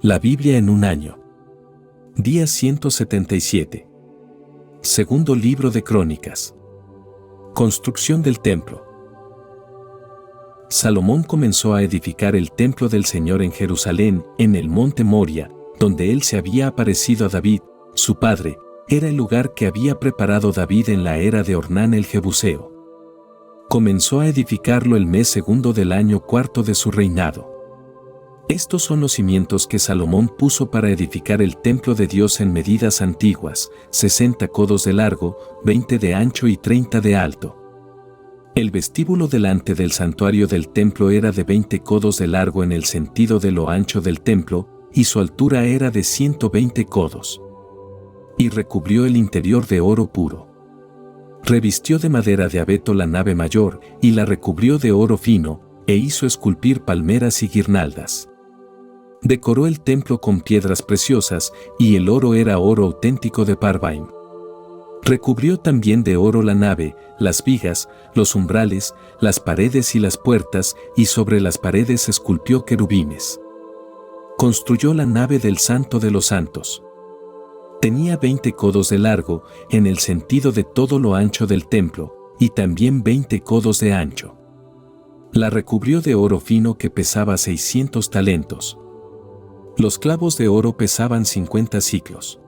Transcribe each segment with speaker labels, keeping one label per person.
Speaker 1: La Biblia en un año. Día 177. Segundo libro de Crónicas. Construcción del templo. Salomón comenzó a edificar el templo del Señor en Jerusalén, en el monte Moria, donde él se había aparecido a David, su padre. Era el lugar que había preparado David en la era de Ornán el Jebuseo. Comenzó a edificarlo el mes segundo del año cuarto de su reinado. Estos son los cimientos que Salomón puso para edificar el templo de Dios en medidas antiguas, 60 codos de largo, 20 de ancho y 30 de alto. El vestíbulo delante del santuario del templo era de 20 codos de largo en el sentido de lo ancho del templo, y su altura era de 120 codos. Y recubrió el interior de oro puro. Revistió de madera de abeto la nave mayor, y la recubrió de oro fino, e hizo esculpir palmeras y guirnaldas. Decoró el templo con piedras preciosas, y el oro era oro auténtico de Parvaim. Recubrió también de oro la nave, las vigas, los umbrales, las paredes y las puertas, y sobre las paredes esculpió querubines. Construyó la nave del Santo de los Santos. Tenía 20 codos de largo, en el sentido de todo lo ancho del templo, y también 20 codos de ancho. La recubrió de oro fino que pesaba 600 talentos. Los clavos de oro pesaban 50 siclos.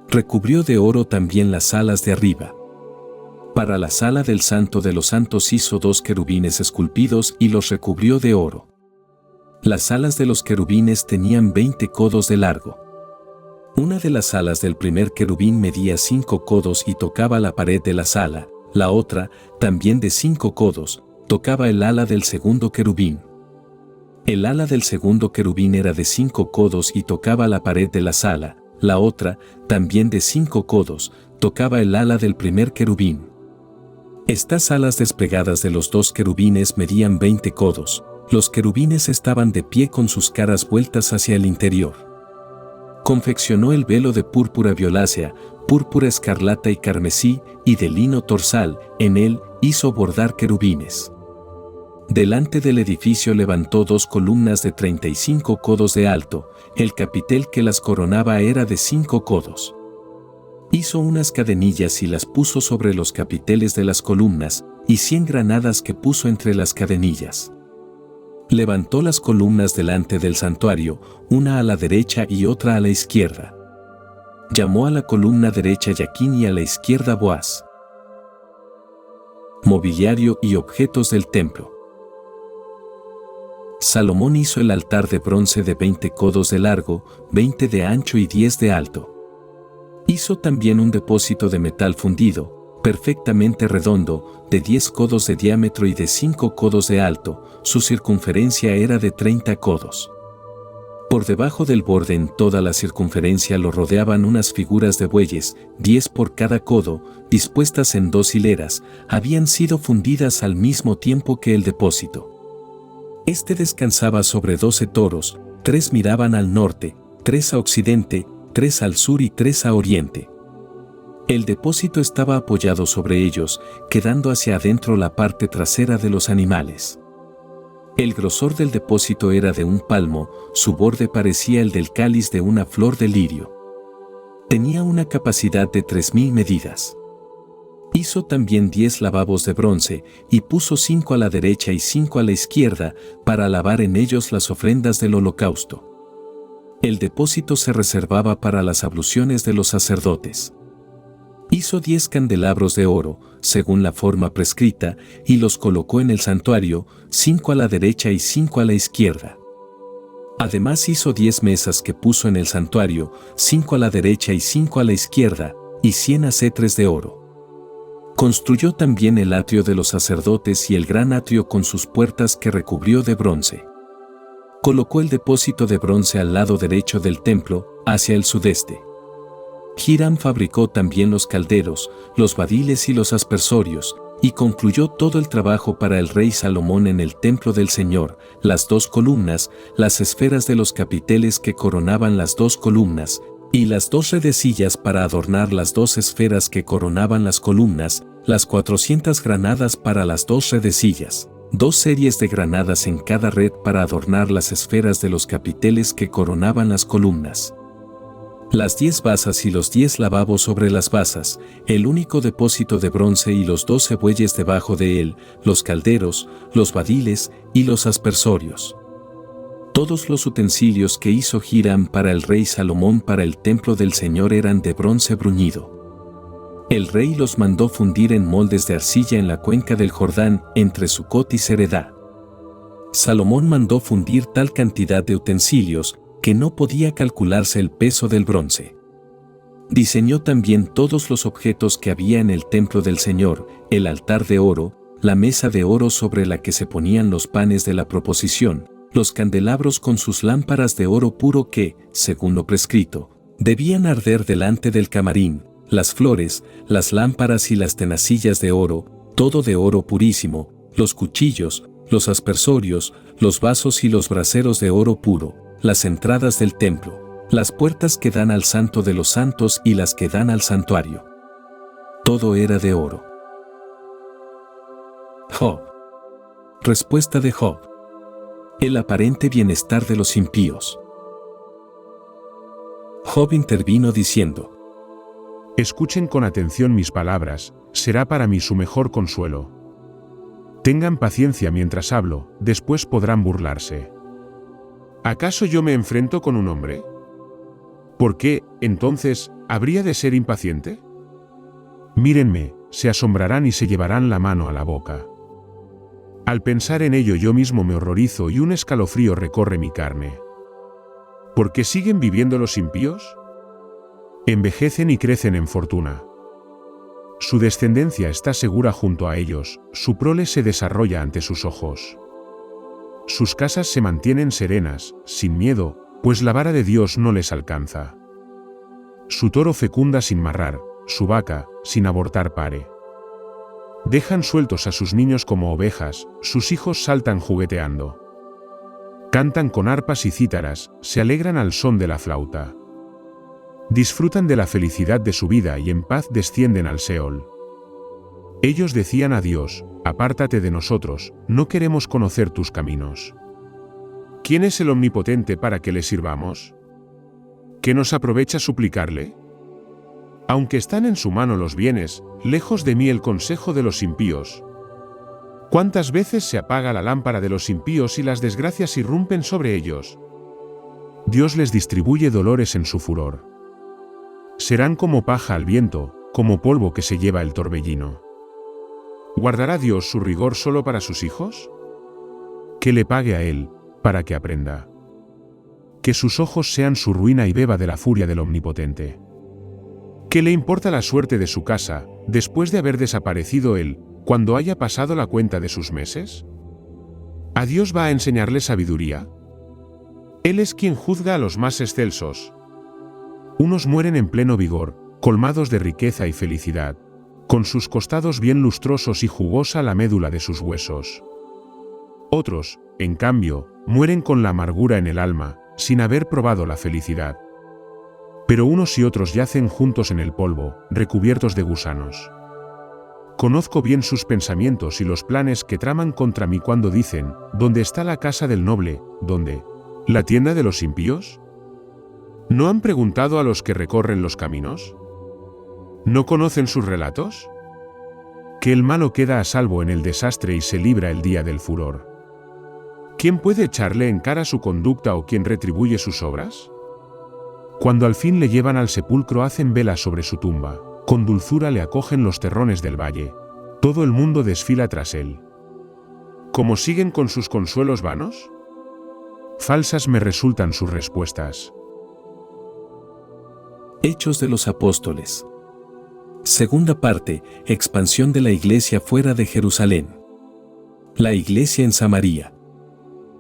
Speaker 1: Recubrió de oro también las alas de arriba. Para la sala del Santo de los Santos hizo 2 querubines esculpidos y los recubrió de oro. Las alas de los querubines tenían 20 codos de largo. Una de las alas del primer querubín medía 5 codos y tocaba la pared de la sala, la otra, también de 5 codos, tocaba el ala del segundo querubín. El ala del segundo querubín era de 5 codos y tocaba la pared de la sala, la otra, también de 5 codos, tocaba el ala del primer querubín. Estas alas desplegadas de los 2 querubines medían 20 codos, los querubines estaban de pie con sus caras vueltas hacia el interior. Confeccionó el velo de púrpura violácea, púrpura escarlata y carmesí, y de lino torsal, en él hizo bordar querubines. Delante del edificio levantó 2 columnas de 35 codos de alto, el capitel que las coronaba era de 5 codos. Hizo unas cadenillas y las puso sobre los capiteles de las columnas, y 100 granadas que puso entre las cadenillas. Levantó las columnas delante del santuario, una a la derecha y otra a la izquierda. Llamó a la columna derecha Yaquín y a la izquierda Boaz. Mobiliario y objetos del templo. Salomón hizo el altar de bronce de 20 codos de largo, 20 de ancho y 10 de alto. Hizo también un depósito de metal fundido, perfectamente redondo, de 10 codos de diámetro y de 5 codos de alto, su circunferencia era de 30 codos. Por debajo del borde en toda la circunferencia lo rodeaban unas figuras de bueyes, 10 por cada codo, dispuestas en 2 hileras, habían sido fundidas al mismo tiempo que el depósito. Este descansaba sobre 12 toros, 3 miraban al norte, 3 a occidente, 3 al sur y 3 a oriente. El depósito estaba apoyado sobre ellos, quedando hacia adentro la parte trasera de los animales. El grosor del depósito era de 1 palmo, su borde parecía el del cáliz de una flor de lirio. Tenía una capacidad de 3000 medidas. Hizo también 10 lavabos de bronce, y puso 5 a la derecha y 5 a la izquierda, para lavar en ellos las ofrendas del holocausto. El depósito se reservaba para las abluciones de los sacerdotes. Hizo 10 candelabros de oro, según la forma prescrita, y los colocó en el santuario, 5 a la derecha y 5 a la izquierda. Además hizo 10 mesas que puso en el santuario, 5 a la derecha y 5 a la izquierda, y 100 acetres de oro. Construyó también el atrio de los sacerdotes y el gran atrio con sus puertas que recubrió de bronce. Colocó el depósito de bronce al lado derecho del templo, hacia el sudeste. Hiram fabricó también los calderos, los badiles y los aspersorios, y concluyó todo el trabajo para el rey Salomón en el templo del Señor, las 2 columnas, las esferas de los capiteles que coronaban las 2 columnas, y las 2 redecillas para adornar las 2 esferas que coronaban las columnas, las 400 granadas para las 2 redecillas, 2 series de granadas en cada red para adornar las esferas de los capiteles que coronaban las columnas. Las 10 basas y los 10 lavabos sobre las basas, el único depósito de bronce y los 12 bueyes debajo de él, los calderos, los badiles y los aspersorios. Todos los utensilios que hizo Hiram para el rey Salomón para el templo del Señor eran de bronce bruñido. El rey los mandó fundir en moldes de arcilla en la cuenca del Jordán, entre Sucot y Zeredá. Salomón mandó fundir tal cantidad de utensilios que no podía calcularse el peso del bronce. Diseñó también todos los objetos que había en el templo del Señor, el altar de oro, la mesa de oro sobre la que se ponían los panes de la proposición, los candelabros con sus lámparas de oro puro que, según lo prescrito, debían arder delante del camarín, las flores, las lámparas y las tenacillas de oro, todo de oro purísimo, los cuchillos, los aspersorios, los vasos y los braseros de oro puro, las entradas del templo, las puertas que dan al santo de los santos y las que dan al santuario. Todo era de oro. Job. Respuesta de Job. El aparente bienestar de los impíos. Job intervino diciendo:
Speaker 2: Escuchen con atención mis palabras, será para mí su mejor consuelo. Tengan paciencia mientras hablo, después podrán burlarse. ¿Acaso yo me enfrento con un hombre? ¿Por qué, entonces, habría de ser impaciente? Mírenme, se asombrarán y se llevarán la mano a la boca. Al pensar en ello yo mismo me horrorizo y un escalofrío recorre mi carne. ¿Por qué siguen viviendo los impíos? Envejecen y crecen en fortuna. Su descendencia está segura junto a ellos, su prole se desarrolla ante sus ojos. Sus casas se mantienen serenas, sin miedo, pues la vara de Dios no les alcanza. Su toro fecunda sin marrar, su vaca, sin abortar pare. Dejan sueltos a sus niños como ovejas, sus hijos saltan jugueteando. Cantan con arpas y cítaras, se alegran al son de la flauta. Disfrutan de la felicidad de su vida y en paz descienden al Seol. Ellos decían a Dios: apártate de nosotros, no queremos conocer tus caminos. ¿Quién es el Omnipotente para que le sirvamos? ¿Qué nos aprovecha suplicarle? Aunque están en su mano los bienes, lejos de mí el consejo de los impíos. ¿Cuántas veces se apaga la lámpara de los impíos y las desgracias irrumpen sobre ellos? Dios les distribuye dolores en su furor. Serán como paja al viento, como polvo que se lleva el torbellino. ¿Guardará Dios su rigor solo para sus hijos? Que le pague a él, para que aprenda. Que sus ojos sean su ruina y beba de la furia del Omnipotente. ¿Qué le importa la suerte de su casa, después de haber desaparecido él, cuando haya pasado la cuenta de sus meses? ¿A Dios va a enseñarle sabiduría? Él es quien juzga a los más excelsos. Unos mueren en pleno vigor, colmados de riqueza y felicidad, con sus costados bien lustrosos y jugosa la médula de sus huesos. Otros, en cambio, mueren con la amargura en el alma, sin haber probado la felicidad. Pero unos y otros yacen juntos en el polvo, recubiertos de gusanos. Conozco bien sus pensamientos y los planes que traman contra mí cuando dicen: ¿dónde está la casa del noble? ¿Dónde? ¿La tienda de los impíos? ¿No han preguntado a los que recorren los caminos? ¿No conocen sus relatos? Que el malo queda a salvo en el desastre y se libra el día del furor. ¿Quién puede echarle en cara su conducta o quién retribuye sus obras? Cuando al fin le llevan al sepulcro hacen vela sobre su tumba, con dulzura le acogen los terrones del valle, todo el mundo desfila tras él. ¿Cómo siguen con sus consuelos vanos? Falsas me resultan sus respuestas.
Speaker 1: Hechos de los Apóstoles. Segunda parte, expansión de la Iglesia fuera de Jerusalén. La Iglesia en Samaria.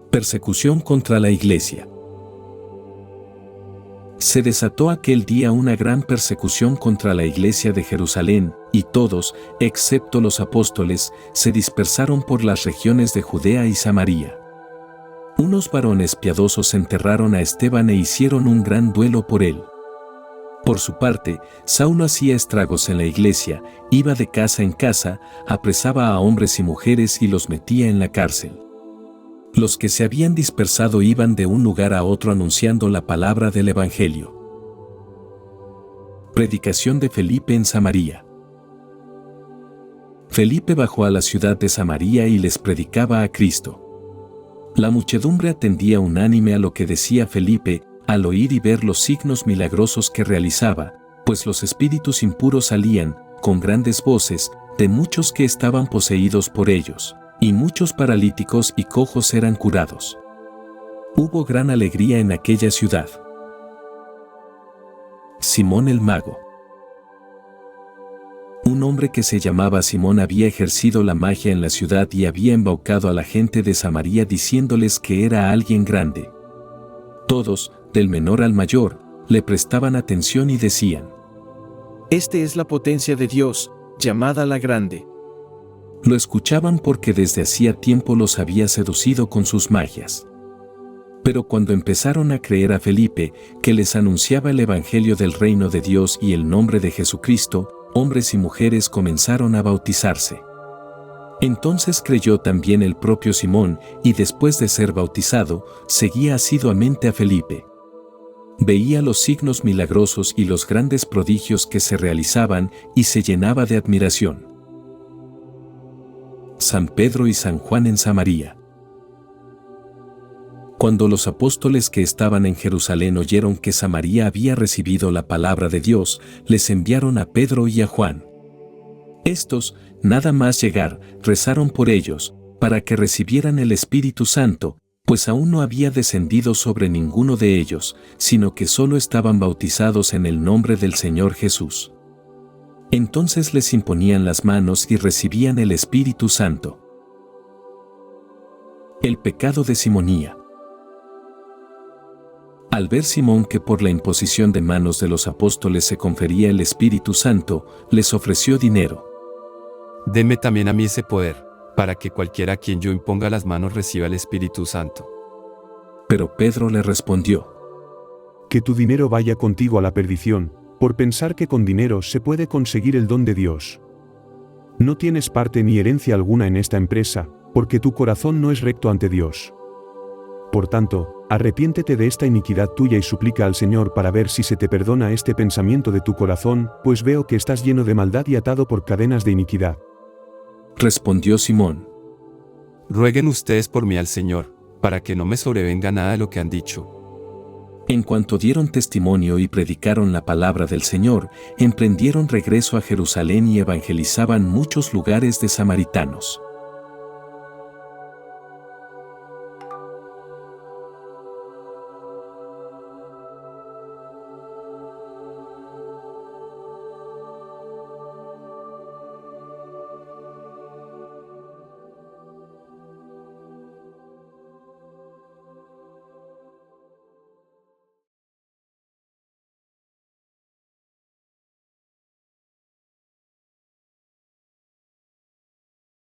Speaker 1: Persecución contra la Iglesia. Se desató aquel día una gran persecución contra la Iglesia de Jerusalén, y todos, excepto los apóstoles, se dispersaron por las regiones de Judea y Samaria. Unos varones piadosos enterraron a Esteban e hicieron un gran duelo por él. Por su parte, Saulo hacía estragos en la iglesia, iba de casa en casa, apresaba a hombres y mujeres y los metía en la cárcel. Los que se habían dispersado iban de un lugar a otro anunciando la palabra del Evangelio. Predicación de Felipe en Samaria. Felipe bajó a la ciudad de Samaria y les predicaba a Cristo. La muchedumbre atendía unánime a lo que decía Felipe, al oír y ver los signos milagrosos que realizaba, pues los espíritus impuros salían, con grandes voces, de muchos que estaban poseídos por ellos, y muchos paralíticos y cojos eran curados. Hubo gran alegría en aquella ciudad. Simón el Mago. Un hombre que se llamaba Simón había ejercido la magia en la ciudad y había embaucado a la gente de Samaria diciéndoles que era alguien grande. Todos, del menor al mayor, le prestaban atención y decían:
Speaker 3: Este es la potencia de Dios, llamada la Grande.
Speaker 1: Lo escuchaban porque desde hacía tiempo los había seducido con sus magias. Pero cuando empezaron a creer a Felipe, que les anunciaba el Evangelio del reino de Dios y el nombre de Jesucristo, hombres y mujeres comenzaron a bautizarse. Entonces creyó también el propio Simón, y después de ser bautizado, seguía asiduamente a Felipe. Veía los signos milagrosos y los grandes prodigios que se realizaban y se llenaba de admiración. San Pedro y San Juan en Samaria. Cuando los apóstoles que estaban en Jerusalén oyeron que Samaria había recibido la palabra de Dios, les enviaron a Pedro y a Juan. Estos, nada más llegar, rezaron por ellos, para que recibieran el Espíritu Santo, pues aún no había descendido sobre ninguno de ellos, sino que solo estaban bautizados en el nombre del Señor Jesús. Entonces les imponían las manos y recibían el Espíritu Santo. El pecado de simonía. Al ver Simón que por la imposición de manos de los apóstoles se confería el Espíritu Santo, les ofreció dinero.
Speaker 4: Deme también a mí ese poder, para que cualquiera a quien yo imponga las manos reciba el Espíritu Santo.
Speaker 1: Pero Pedro le respondió:
Speaker 2: Que tu dinero vaya contigo a la perdición, por pensar que con dinero se puede conseguir el don de Dios. No tienes parte ni herencia alguna en esta empresa, porque tu corazón no es recto ante Dios. Por tanto, arrepiéntete de esta iniquidad tuya y suplica al Señor para ver si se te perdona este pensamiento de tu corazón, pues veo que estás lleno de maldad y atado por cadenas de iniquidad.
Speaker 1: Respondió Simón:
Speaker 4: Rueguen ustedes por mí al Señor, para que no me sobrevenga nada de lo que han dicho.
Speaker 1: En cuanto dieron testimonio y predicaron la palabra del Señor, emprendieron regreso a Jerusalén y evangelizaban muchos lugares de samaritanos.